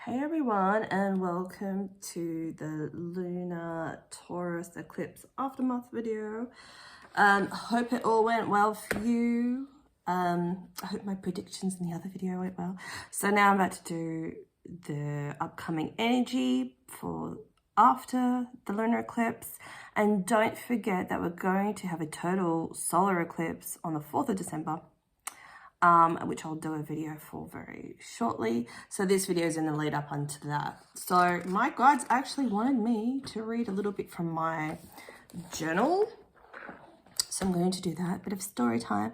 Hey everyone, and welcome to the Lunar Taurus Eclipse Aftermath video. Hope it all went well for you. I hope my predictions in the other video went well. So now I'm about to do the upcoming energy for after the lunar eclipse. And don't forget that we're going to have a total solar eclipse on the 4th of December. Which I'll do a video for very shortly. So this video is in the lead up onto that. So my guides actually wanted me to read a little bit from my journal. So I'm going to do that, bit of story time.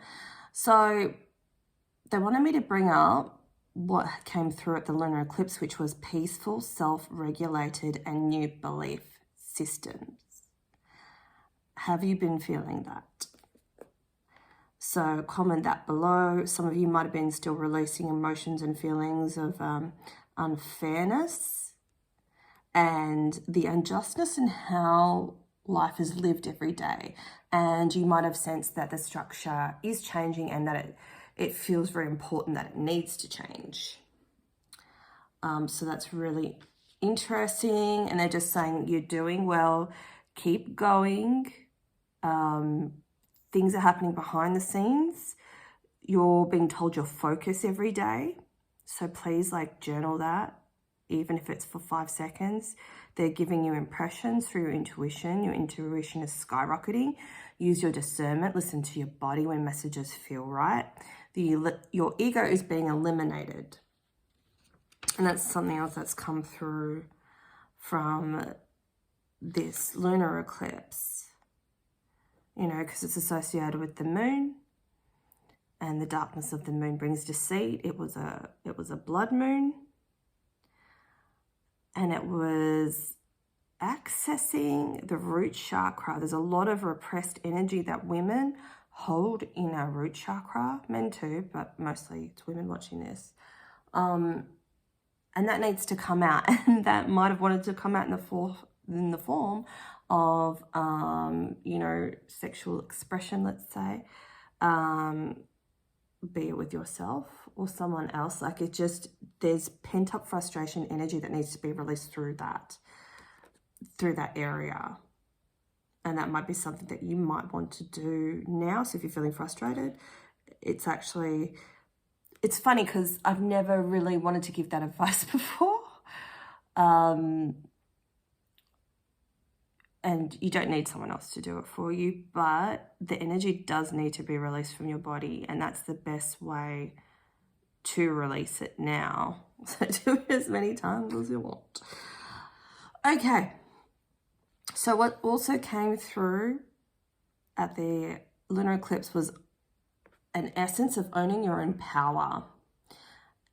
So they wanted me to bring up what came through at the lunar eclipse, which was peaceful, self-regulated and new belief systems. Have you been feeling that? So comment that below. Some of you might have been still releasing emotions and feelings of unfairness and the injustice in how life is lived every day. And you might have sensed that the structure is changing and that it feels very important that it needs to change. So that's really interesting. And they're just saying you're doing well, keep going. Things are happening behind the scenes. You're being told your focus every day. So please journal that, even if it's for 5 seconds. They're giving you impressions through your intuition. Your intuition is skyrocketing. Use your discernment. Listen to your body when messages feel right. Your ego is being eliminated. And that's something else that's come through from this lunar eclipse. You know, because it's associated with the moon, and the darkness of the moon brings deceit. It was a blood moon, and it was accessing the root chakra. There's a lot of repressed energy that women hold in our root chakra, men too, but mostly it's women watching this. And that needs to come out, and that might have wanted to come out in the form of you know, sexual expression, let's say, be it with yourself or someone else. There's pent-up frustration energy that needs to be released through that area, and that might be something that you might want to do now. So if you're feeling frustrated, it's funny because I've never really wanted to give that advice before. And you don't need someone else to do it for you, but the energy does need to be released from your body, and that's the best way to release it now. So do it as many times as you want. Okay, so what also came through at the lunar eclipse was an essence of owning your own power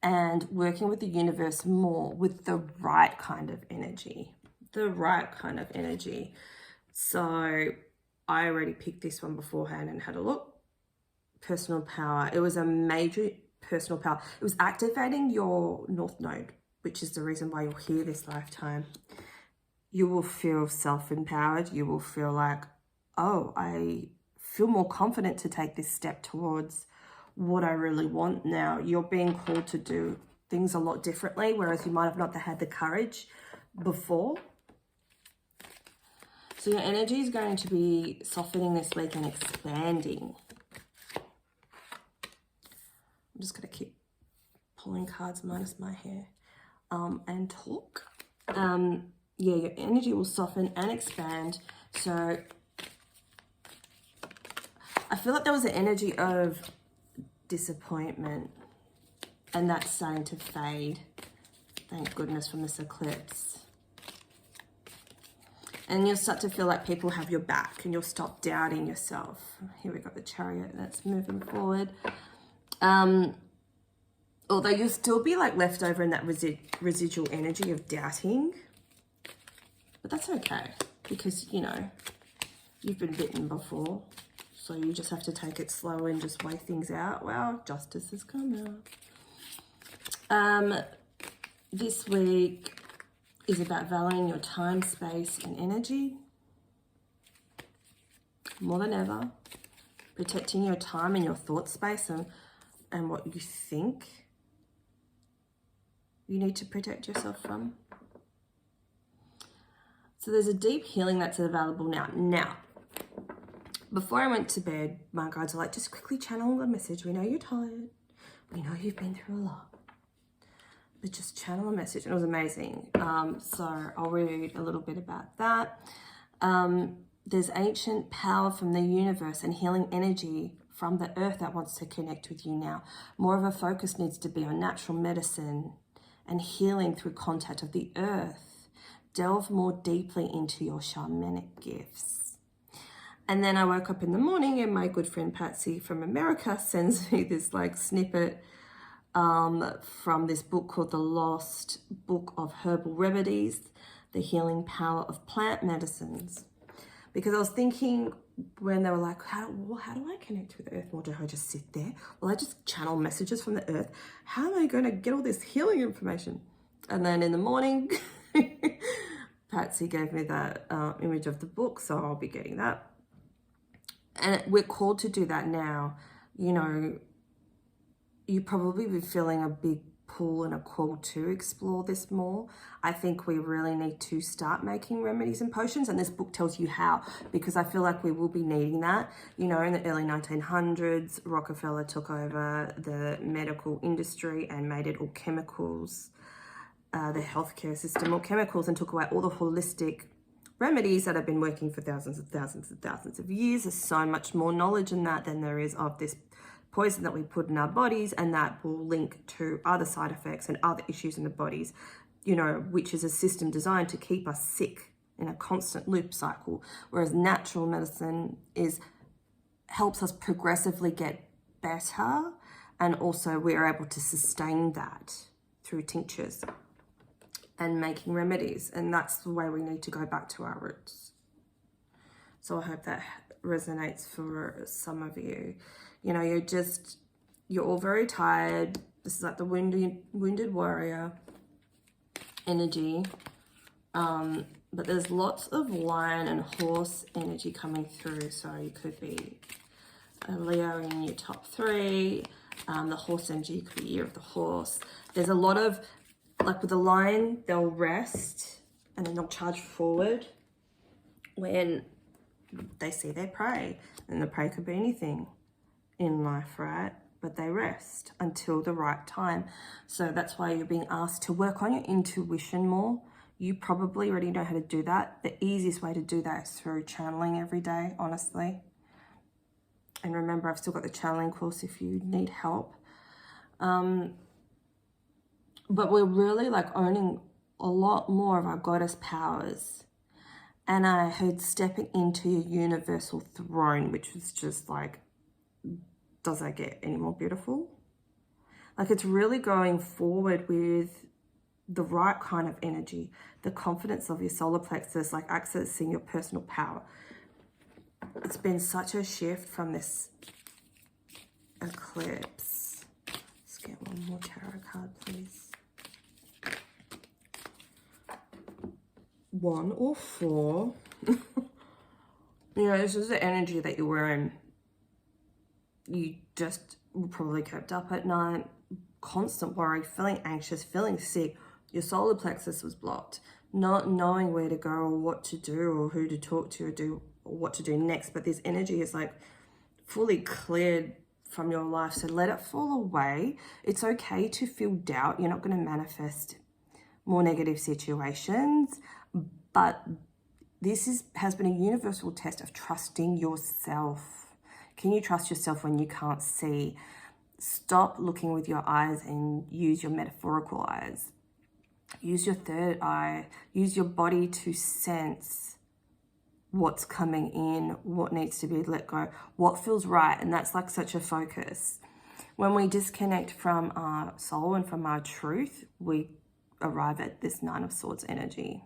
and working with the universe more with the right kind of energy. So I already picked this one beforehand and had a look. Personal power. It was a major personal power. It was activating your North Node, which is the reason why you're here this lifetime. You will feel self-empowered. You will feel like, oh, I feel more confident to take this step towards what I really want now. You're being called to do things a lot differently, whereas you might have not had the courage before. So your energy is going to be softening this week and expanding. I'm just going to keep pulling cards minus my hair and talk. Yeah, your energy will soften and expand. So I feel like there was an energy of disappointment, and that's starting to fade. Thank goodness, from this eclipse. And you'll start to feel like people have your back, and you'll stop doubting yourself. Here we got the Chariot that's moving forward. Although you'll still be left over in that residual energy of doubting. But that's okay, because, you know, you've been bitten before. So you just have to take it slow and just weigh things out. Well, justice has come out. This week is about valuing your time, space, and energy more than ever. Protecting your time and your thought space and what you think. you need to protect yourself from. So there's a deep healing that's available now. Now, before I went to bed, my guides are like, just quickly channel the message. We know you're tired. We know you've been through a lot. But just channel a message. And it was amazing. So I'll read a little bit about that. There's ancient power from the universe and healing energy from the earth that wants to connect with you now. More of a focus needs to be on natural medicine and healing through contact of the earth. Delve more deeply into your shamanic gifts. And then I woke up in the morning and my good friend Patsy from America sends me this like snippet from this book called The Lost Book of Herbal Remedies, The Healing Power of Plant Medicines. Because I was thinking when they were like, how do I connect with the earth? Or do I just sit there? Well, I just channel messages from the earth. How am I going to get all this healing information? And then in the morning, Patsy gave me that image of the book, so I'll be getting that. And we're called to do that now. You know, you probably be feeling a big pull and a call to explore this more. I think we really need to start making remedies and potions, and this book tells you how, because I feel like we will be needing that. You know, in the early 1900s, Rockefeller took over the medical industry and made it all chemicals, the healthcare system all chemicals, and took away all the holistic remedies that have been working for thousands and thousands and thousands of years. There's so much more knowledge in that than there is of this poison that we put in our bodies, and that will link to other side effects and other issues in the bodies, you know, which is a system designed to keep us sick in a constant loop cycle. Whereas natural medicine helps us progressively get better, and also we're able to sustain that through tinctures and making remedies. And that's the way we need to go back to our roots. So I hope that resonates for some of you. You know, you're all very tired. This is like the wounded warrior energy. But there's lots of lion and horse energy coming through. So you could be a Leo in your top 3. The horse energy could be year of the horse. There's a lot of, like with the lion, they'll rest and then they'll charge forward when they see their prey. And the prey could be anything in life, right? But they rest until the right time. So that's why you're being asked to work on your intuition more. You probably already know how to do that. The easiest way to do that is through channeling every day, honestly. And remember, I've still got the channeling course if you need help. But we're really like owning a lot more of our goddess powers. And I heard stepping into your universal throne, which was just like, does that get any more beautiful? Like, it's really going forward with the right kind of energy, the confidence of your solar plexus, like accessing your personal power. It's been such a shift from this eclipse. Let's get one more tarot card, please. 1 or 4. You know, this is the energy that you're wearing. You just were probably kept up at night, constant worry, feeling anxious, feeling sick. Your solar plexus was blocked, not knowing where to go or what to do or who to talk to or what to do next. But this energy is like fully cleared from your life. So let it fall away. It's okay to feel doubt. You're not going to manifest more negative situations, but this has been a universal test of trusting yourself. Can you trust yourself when you can't see? Stop looking with your eyes and use your metaphorical eyes. Use your third eye. Use your body to sense what's coming in, what needs to be let go, what feels right. And that's like such a focus. When we disconnect from our soul and from our truth, we arrive at this 9 of Swords energy.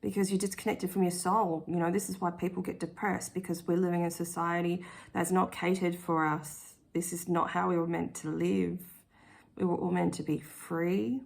Because you're disconnected from your soul. You know, this is why people get depressed, because we're living in a society that's not catered for us. This is not how we were meant to live. We were all meant to be free.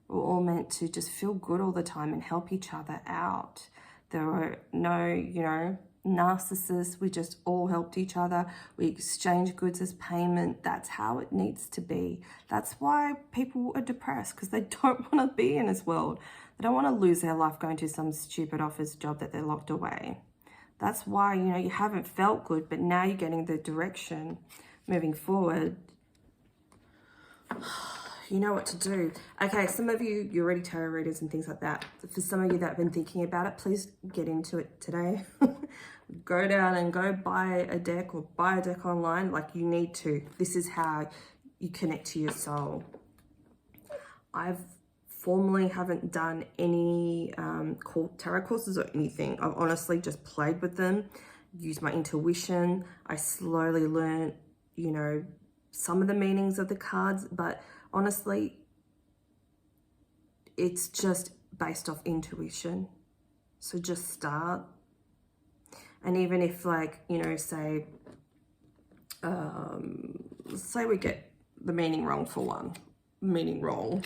We're all meant to just feel good all the time and help each other out. There were no narcissists. We just all helped each other. We exchange goods as payment. That's how it needs to be. That's why people are depressed, because they don't want to be in this world. They don't want to lose their life going to some stupid office job that they're locked away. That's why, you know, you haven't felt good, but now you're getting the direction moving forward. You know what to do. Okay, some of you, you're already tarot readers and things like that. For some of you that have been thinking about it, please get into it today. Go down and go buy a deck, or buy a deck online. Like, you need to. This is how you connect to your soul. I've formally haven't done any tarot courses or anything. I've honestly just played with them, used my intuition. I slowly learned, you know, some of the meanings of the cards, but honestly, it's just based off intuition. So just start. And even if, like, you know, say we get the meaning wrong for one. Meaning wrong.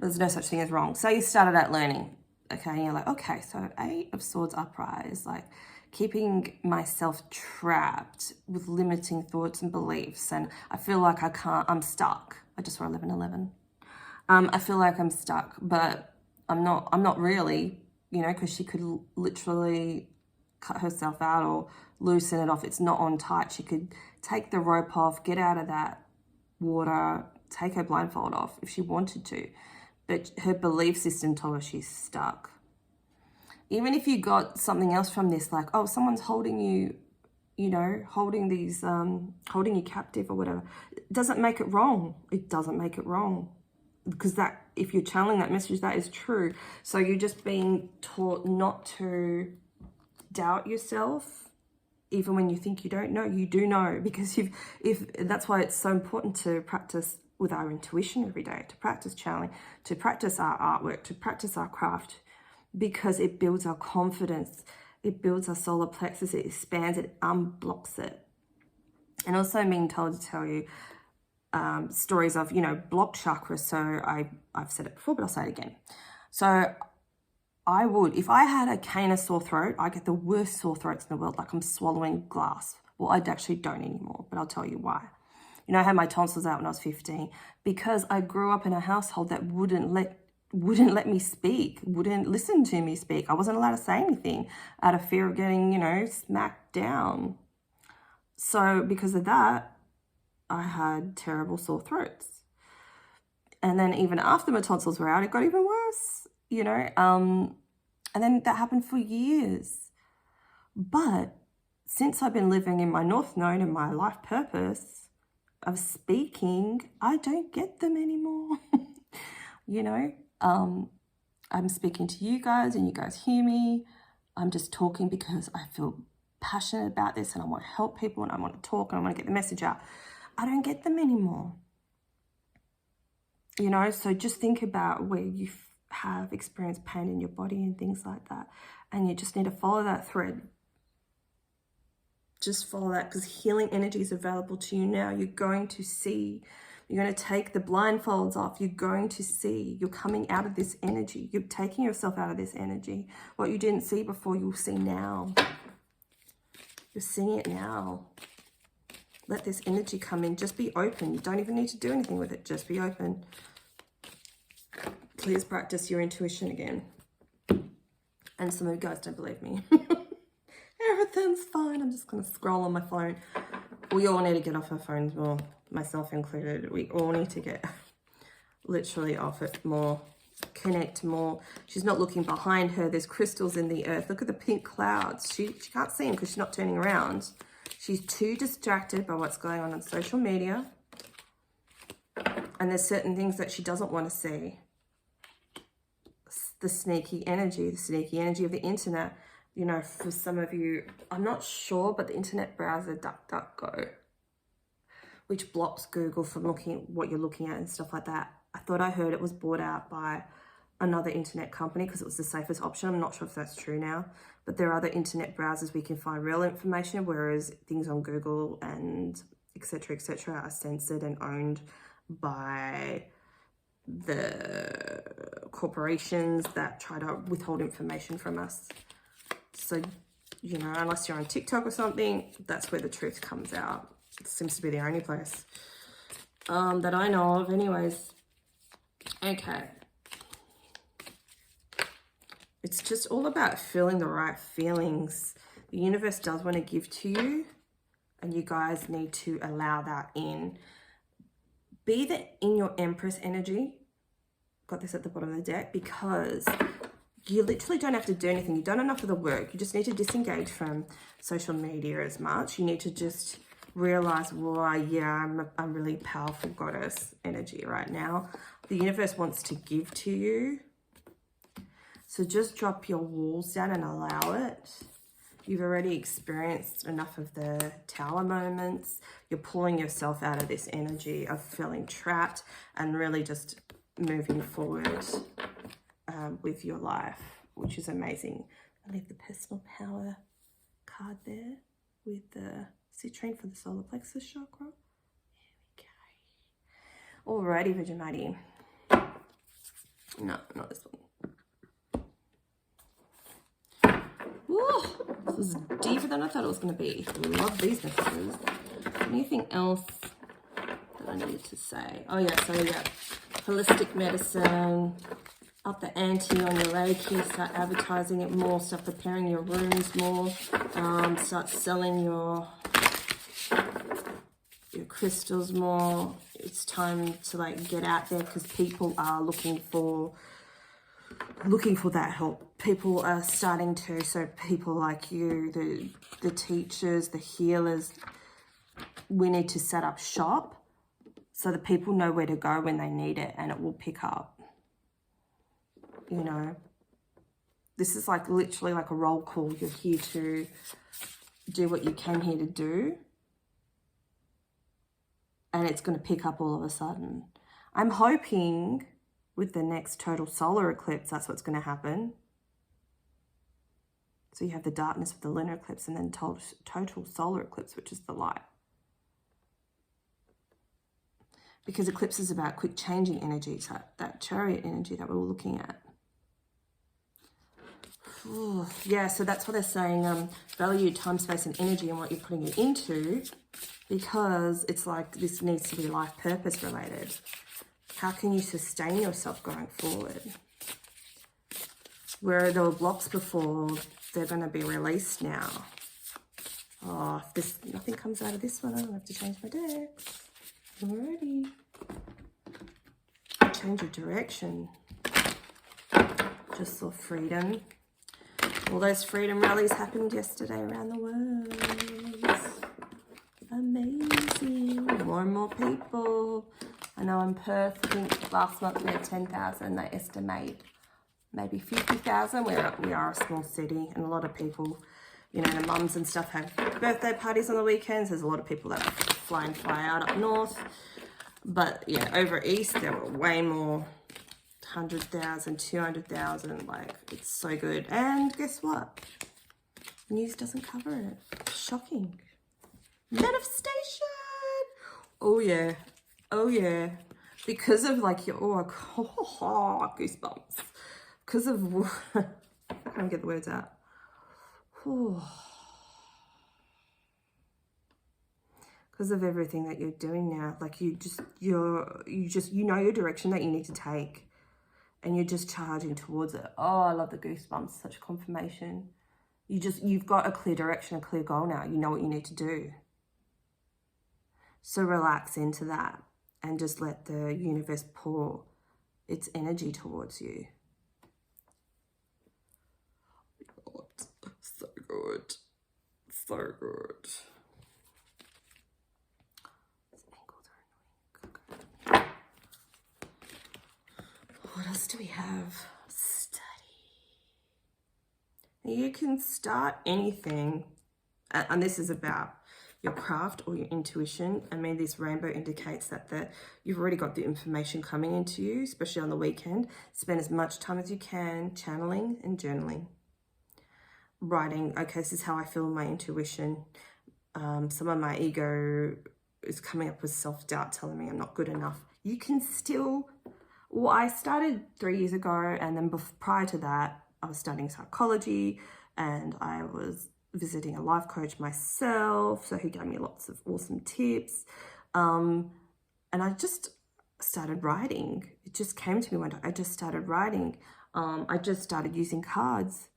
There's no such thing as wrong. So you started out learning. Okay, and you're like, okay, so 8 of Swords upright is like keeping myself trapped with limiting thoughts and beliefs. And I feel like I'm stuck. I just saw 1111. I feel like I'm stuck, but I'm not really, you know, because she could literally cut herself out or loosen it off. It's not on tight. She could take the rope off, get out of that water, take her blindfold off if she wanted to. But her belief system told her she's stuck. Even if you got something else from this, like, oh, someone's holding you, you know, holding you captive or whatever, it doesn't make it wrong. It doesn't make it wrong. Because that, if you're channeling that message, that is true. So you're just being taught not to doubt yourself, even when you think you don't know. You do know, because that's why it's so important to practice with our intuition every day, to practice channeling, to practice our artwork, to practice our craft, because it builds our confidence, it builds our solar plexus, it expands it, unblocks it. And also I'm being told to tell you stories of, you know, blocked chakras. So I've said it before, but I'll say it again. So I would, if I had a cane of sore throat, I get the worst sore throats in the world, like I'm swallowing glass. Well, I actually don't anymore, but I'll tell you why. You know, I had my tonsils out when I was 15 because I grew up in a household that wouldn't let me speak, wouldn't listen to me speak. I wasn't allowed to say anything out of fear of getting, you know, smacked down. So because of that, I had terrible sore throats. And then even after my tonsils were out, it got even worse, you know. And then that happened for years. But since I've been living in my North Node and my life purpose of speaking, I don't get them anymore. You know, I'm speaking to you guys and you guys hear me. I'm just talking because I feel passionate about this and I want to help people and I want to talk and I want to get the message out. I don't get them anymore. You know, so just think about where you have experienced pain in your body and things like that. And you just need to follow that thread. Just follow that, because healing energy is available to you now. You're going to see. You're going to take the blindfolds off. You're going to see. You're coming out of this energy. You're taking yourself out of this energy. What you didn't see before, you'll see now. You're seeing it now. Let this energy come in. Just be open. You don't even need to do anything with it. Just be open. Please practice your intuition again. And some of you guys don't believe me. Everything's fine. I'm just going to scroll on my phone. We all need to get off our phones more, myself included. We all need to get literally off it more, connect more. She's not looking behind her. There's crystals in the earth. Look at the pink clouds. She can't see them because she's not turning around. She's too distracted by what's going on social media. And there's certain things that she doesn't want to see. The sneaky energy of the internet. You know, for some of you, I'm not sure, but the internet browser DuckDuckGo, which blocks Google from looking at what you're looking at and stuff like that. I thought I heard it was bought out by another internet company because it was the safest option. I'm not sure if that's true now, but there are other internet browsers we can find real information, whereas things on Google and etc. are censored and owned by the corporations that try to withhold information from us. So you know, unless you're on TikTok or something, that's where the truth comes out. It seems to be the only place that I know of anyways. Okay. It's just all about feeling the right feelings. The universe does want to give to you, and you guys need to allow that in. Be in your Empress energy. Got this at the bottom of the deck, because you literally don't have to do anything. You've done enough of the work. You just need to disengage from social media as much. You need to just realize, well, yeah, I'm really powerful goddess energy right now. The universe wants to give to you. So just drop your walls down and allow it. You've already experienced enough of the tower moments. You're pulling yourself out of this energy of feeling trapped and really just moving forward with your life, which is amazing. I leave the personal power card there with the citrine for the solar plexus chakra. There we go. Alrighty, Virgin Mighty. No, not this one. Ooh, this is deeper than I thought it was going to be. Love these messages. Anything else that I needed to say? Oh yeah, so yeah, holistic medicine, up the ante on your Reiki, start advertising it more, start preparing your rooms more, start selling your crystals more. It's time to like get out there, because people are looking for that help. People are starting to, so people like you, the teachers, the healers, we need to set up shop so that people know where to go when they need it, and it will pick up. You know, this is like literally like a roll call. You're here to do what you came here to do, and it's going to pick up all of a sudden. I'm hoping with the next total solar eclipse, that's what's going to happen. So you have the darkness of the lunar eclipse, and then total solar eclipse, which is the light. Because eclipse is about quick changing energy, so that chariot energy that we were looking at. Ooh, yeah, so that's what they're saying, value time, space and energy and what you're putting it into, because it's like this needs to be life purpose related. How can you sustain yourself going forward? Where there were blocks before, they're going to be released now. Oh, if nothing comes out of this one, I don't have to change my decks. Alrighty. Change your direction. Just saw freedom. All those freedom rallies happened yesterday around the world. Amazing. More and more people. I know in Perth, I think last month we had 10,000. They estimate maybe 50,000. We are a small city, and a lot of people, you know, the mums and stuff have birthday parties on the weekends. There's a lot of people that fly in, fly out up north. But yeah, over east, there were way more. 100,000, 200,000. Like, it's so good. And guess what? News doesn't cover it. Shocking. Manifestation. Oh yeah. Oh yeah. Because of like your goosebumps. Because of I can't get the words out. Because of everything that you're doing now, like you know your direction that you need to take, and you're just charging towards it. Oh, I love the goosebumps. Such confirmation. You've got a clear direction, a clear goal now. You know what you need to do. So relax into that and just let the universe pour its energy towards you. God, so good. So good. What else do we have? Study. You can start anything, and this is about your craft or your intuition. I mean, this rainbow indicates that you've already got the information coming into you, especially on the weekend. Spend as much time as you can channeling and journaling. Writing, okay, this is how I feel my intuition. Some of my ego is coming up with self-doubt, telling me I'm not good enough. You can still... Well, I started 3 years ago, and then prior to that, I was studying psychology, and I was visiting a life coach myself, so he gave me lots of awesome tips. And I just started writing. It just came to me one day. I just started writing. I just started using cards.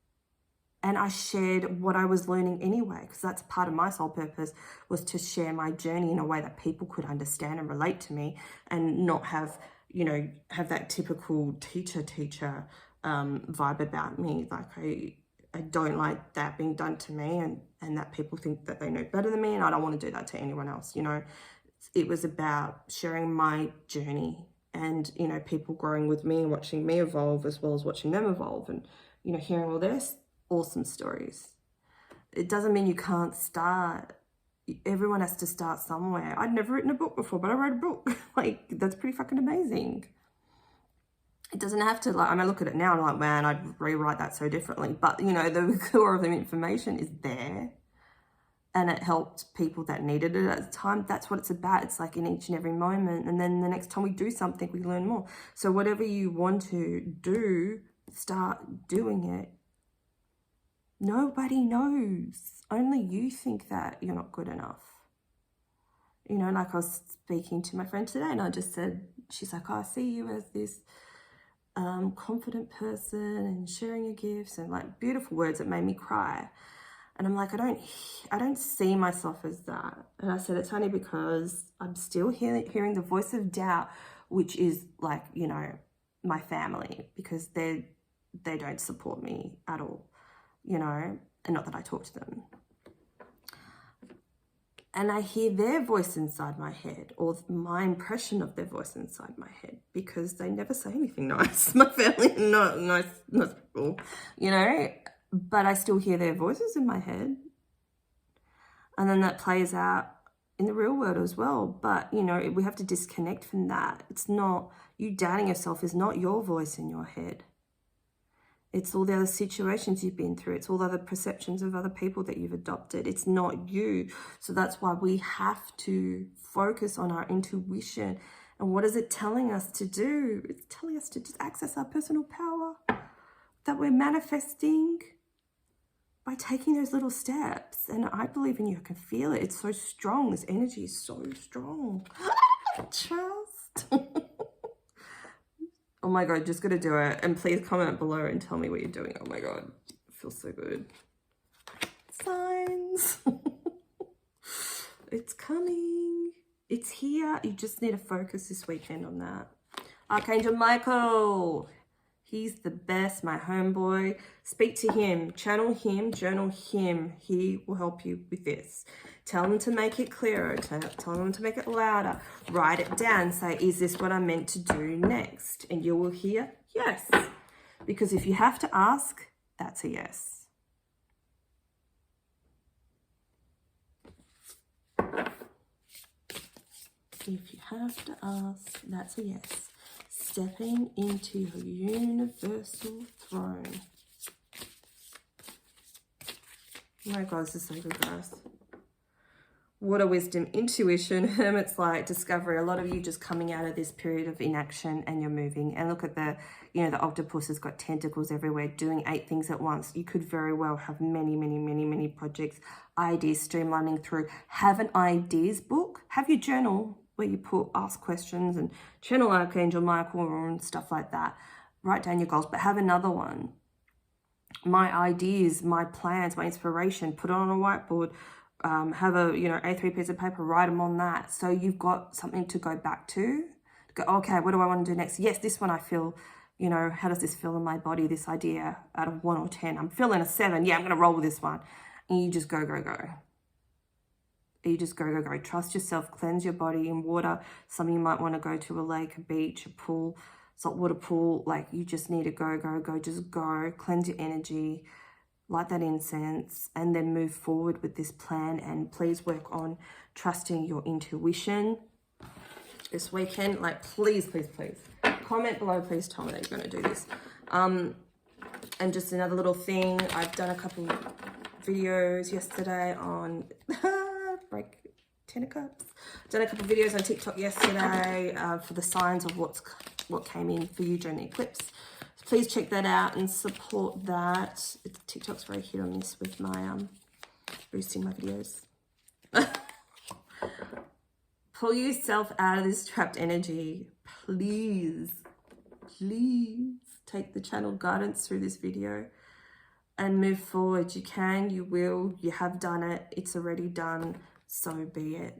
And I shared what I was learning anyway, because that's part of my soul purpose, was to share my journey in a way that people could understand and relate to me, and not have, you know, have that typical teacher vibe about me. Like I don't like that being done to me, and that people think that they know better than me, and I don't want to do that to anyone else, you know. It was about sharing my journey and, you know, people growing with me and watching me evolve as well as watching them evolve, and, you know, hearing all this awesome stories. It doesn't mean you can't start. Everyone has to start somewhere. I'd never written a book before, but I wrote a book. Like, that's pretty fucking amazing. It doesn't have to, like, I mean, I look at it now and I'm like, man, I'd rewrite that so differently. But, you know, the core of the information is there, and it helped people that needed it at the time. That's what it's about. It's like in each and every moment. And then the next time we do something, we learn more. So whatever you want to do, start doing it. Nobody knows. Only you think that you're not good enough. You know, like I was speaking to my friend today and I just said, she's like, oh, I see you as this confident person and sharing your gifts, and like beautiful words that made me cry. And I'm like, I don't see myself as that. And I said, it's only because I'm still hearing the voice of doubt, which is like, you know, my family, because they don't support me at all. You know, and not that I talk to them. And I hear their voice inside my head, or my impression of their voice inside my head, because they never say anything nice. My family are not nice people, you know, but I still hear their voices in my head. And then that plays out in the real world as well. But, you know, we have to disconnect from that. It's not, you doubting yourself is not your voice in your head. It's all the other situations you've been through. It's all the other perceptions of other people that you've adopted. It's not you. So that's why we have to focus on our intuition. And what is it telling us to do? It's telling us to just access our personal power that we're manifesting by taking those little steps. And I believe in you. I can feel it. It's so strong. This energy is so strong. Trust. Oh my God, just gotta do it. And please comment below and tell me what you're doing. Oh my God, it feels so good. Signs. It's coming. It's here. You just need to focus this weekend on that. Archangel Michael. He's the best, my homeboy. Speak to him, channel him, journal him. He will help you with this. Tell them to make it clearer. Tell them to make it louder. Write it down. Say, is this what I'm meant to do next? And you will hear yes. Because if you have to ask, that's a yes. If you have to ask, that's a yes. Stepping into your universal throne. Oh my God, this is so good, guys. Water, wisdom, intuition, hermit's light, discovery. A lot of you just coming out of this period of inaction and you're moving. And look at the, you know, the octopus has got tentacles everywhere, doing 8 things at once. You could very well have many projects, ideas streamlining through. Have an ideas book. Have your journal where you ask questions and channel Archangel Michael and stuff like that. Write down your goals, but have another one. My ideas, my plans, my inspiration, put it on a whiteboard. Have a, you know, A3 piece of paper, write them on that. So you've got something to go back to. Go, okay, what do I want to do next? Yes, this one I feel, you know, how does this feel in my body, this idea out of 1 or 10? I'm feeling a 7. Yeah, I'm going to roll with this one. And you just go. You just go. Trust yourself, cleanse your body in water. Some of you might want to go to a lake, a beach, a pool, saltwater pool. Like, you just need to go. Just go, cleanse your energy. Light that incense and then move forward with this plan. And please work on trusting your intuition this weekend. Like, please comment below. Please tell me that you're going to do this. And just another little thing, I've done a couple videos yesterday on break 10 of cups. Done a couple videos on TikTok yesterday for the signs of what came in for you during the eclipse. Please check that out and support that. TikTok's very hit or miss with my boosting my videos. Pull yourself out of this trapped energy. Please, please take the channel guidance through this video and move forward. You can, you will, you have done it. It's already done. So be it.